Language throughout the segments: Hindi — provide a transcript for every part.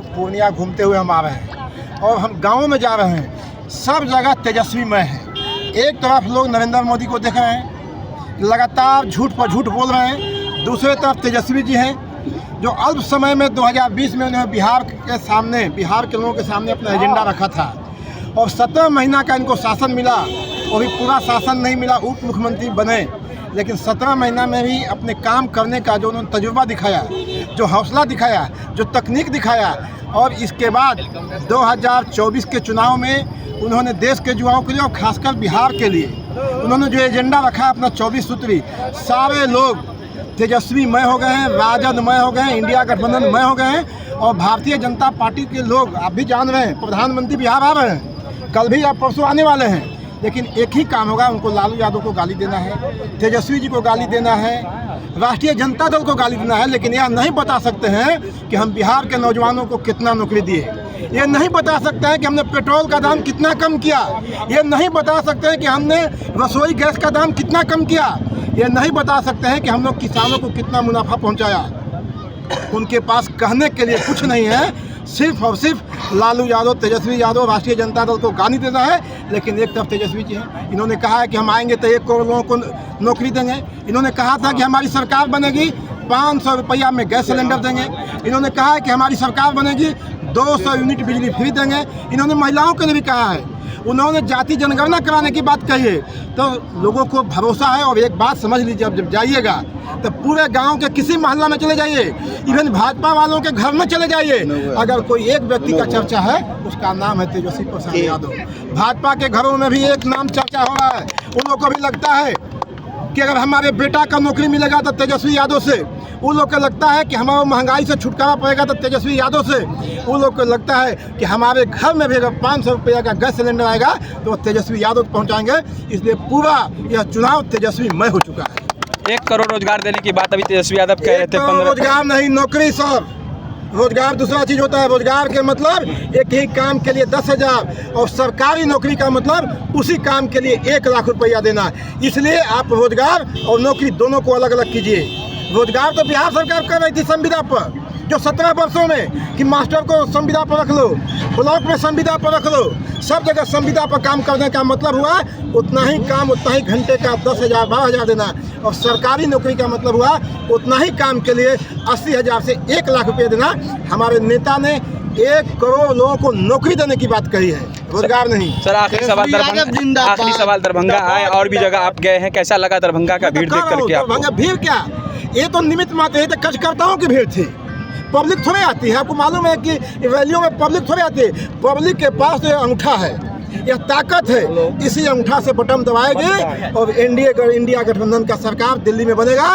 पूर्णिया घूमते हुए हम आ रहे हैं और हम गाँव में जा रहे हैं। सब जगह तेजस्वीमय है। एक तरफ लोग नरेंद्र मोदी को देख रहे हैं, लगातार झूठ पर झूठ बोल रहे हैं। दूसरे तरफ तेजस्वी जी हैं जो अल्प समय में 2020 में उन्होंने बिहार के लोगों के सामने अपना एजेंडा रखा था और 17 महीना का इनको शासन मिला। और भी पूरा शासन नहीं मिला, उप मुख्यमंत्री बने, लेकिन 17 महीना में भी अपने काम करने का जो उन्होंने तजुर्बा दिखाया, जो हौसला दिखाया, जो तकनीक दिखाया, और इसके बाद 2024 के चुनाव में उन्होंने देश के युवाओं के लिए और खासकर बिहार के लिए उन्होंने जो एजेंडा रखा अपना 24 सूत्री, सारे लोग तेजस्वीमय हो गए हैं, राजदमय हो गए हैं, इंडिया गठबंधनमय हो गए हैं। और भारतीय जनता पार्टी के लोग, आप भी जान रहे हैं, प्रधानमंत्री बिहार आ रहे हैं, कल भी या परसों आने वाले हैं, लेकिन एक ही काम होगा, उनको लालू यादव को गाली देना है, तेजस्वी जी को गाली देना है, राष्ट्रीय जनता दल को गाली देना है। लेकिन यह नहीं बता सकते हैं कि हम बिहार के नौजवानों को कितना नौकरी दिए, ये नहीं बता सकते हैं कि हमने पेट्रोल का दाम कितना कम किया, ये नहीं बता सकते हैं कि हमने रसोई गैस का दाम कितना कम किया, ये नहीं बता सकते हैं कि हम लोग किसानों को कितना मुनाफा पहुंचाया। उनके पास कहने के लिए कुछ नहीं है, सिर्फ और सिर्फ लालू यादव, तेजस्वी यादव, राष्ट्रीय जनता दल को गाली देना है। लेकिन एक तरफ तेजस्वी जी हैं, इन्होंने कहा है कि हम आएंगे तो 1 करोड़ लोगों को नौकरी देंगे। इन्होंने कहा था कि हमारी सरकार बनेगी 500 रुपया में गैस सिलेंडर देंगे। इन्होंने कहा है कि हमारी सरकार बनेगी 200 यूनिट बिजली फ्री देंगे। इन्होंने महिलाओं के लिए भी कहा है। उन्होंने जाति जनगणना कराने की बात कही है। तो लोगों को भरोसा है। और एक बात समझ लीजिए, जब जाइएगा तो पूरे गांव के किसी मोहल्ला में चले जाइए, इवन भाजपा वालों के घर में चले जाइए, अगर कोई एक व्यक्ति का चर्चा है, उसका नाम है तेजस्वी प्रसाद यादव। भाजपा के घरों में भी एक नाम चर्चा हो रहा है। उन लोगों को भी लगता है कि अगर हमारे बेटा का नौकरी मिलेगा तो तेजस्वी यादव से। उन लोग को लगता है कि हमारा महंगाई से छुटकारा पड़ेगा तो तेजस्वी यादव से। उन लोग को लगता है कि हमारे घर में भी अगर 500 रुपया का गैस सिलेंडर आएगा तो तेजस्वी यादव पहुंचाएंगे। इसलिए पूरा यह चुनाव तेजस्वीमय हो चुका है। 1 करोड़ रोजगार देने की बात अभी तेजस्वी यादव कह रहे थे। 15 रोजगार नहीं, नौकरी। सब रोजगार दूसरा चीज होता है। रोजगार के मतलब एक ही काम के लिए 10,000, और सरकारी नौकरी का मतलब उसी काम के लिए 1 लाख रुपया देना। इसलिए आप रोजगार और नौकरी दोनों को अलग अलग कीजिए। रोजगार तो बिहार सरकार कर रही थी संविदा पर, जो 17 वर्षों में कि मास्टर को संविदा पर रख लो, ब्लॉक में संविदा पर रख लो, सब जगह संविदा पर काम करने का मतलब हुआ उतना ही काम, उतना ही घंटे का 10,000 12,000 देना। और सरकारी नौकरी का मतलब हुआ उतना ही काम के लिए 80,000 से 1 लाख रुपये देना। हमारे नेता ने 1 करोड़ लोगों को नौकरी देने की बात कही है, रोजगार नहीं। सर आखिरी सवाल दरभंगा आए और भी जगह आप गए हैं, कैसा लगा दरभंगा का भीड़ देख करके? दरभंगा भीड़ क्या, ये तो निमित्त मात्र है, तो कार्यकर्ताओं की भीड़ थी। पब्लिक थोड़ी आती है। आपको मालूम है कि रैलियों में पब्लिक थोड़ी आती है। पब्लिक के पास जो अंगूठा है, यह ताकत है। इसी अंगूठा से बटन दबाएगी और इंडिया गठबंधन का सरकार दिल्ली में बनेगा।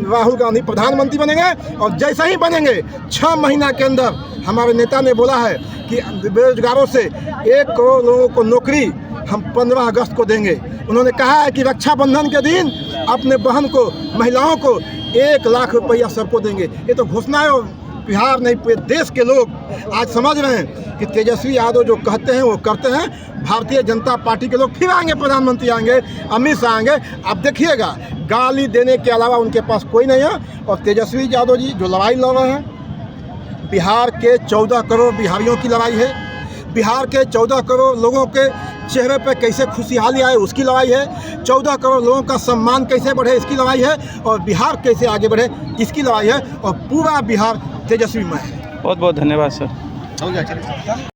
राहुल गांधी प्रधानमंत्री बनेंगे और जैसे ही बनेंगे 6 महीना के अंदर हमारे नेता ने बोला है कि बेरोजगारों से 1 करोड़ लोगों को नौकरी हम 15 अगस्त को देंगे। उन्होंने कहा है कि रक्षाबंधन के दिन अपने बहन को, महिलाओं को 1 लाख रुपया सबको देंगे। ये तो घोषणा है। और बिहार नहीं, पूरे देश के लोग आज समझ रहे हैं कि तेजस्वी यादव जो कहते हैं वो करते हैं। भारतीय जनता पार्टी के लोग फिर आएंगे, प्रधानमंत्री आएंगे, अमित शाह आएंगे। आप देखिएगा, गाली देने के अलावा उनके पास कोई नहीं है। और तेजस्वी यादव जी जो लड़ाई लड़ रहे हैं, बिहार के 14 करोड़ बिहारियों की लड़ाई है। बिहार के 14 करोड़ लोगों के चेहरे पे कैसे खुशहाली आए उसकी लड़ाई है। 14 करोड़ लोगों का सम्मान कैसे बढ़े इसकी लड़ाई है। और बिहार कैसे आगे बढ़े इसकी लड़ाई है। और पूरा बिहार तेजस्वीमय है। बहुत बहुत धन्यवाद सर।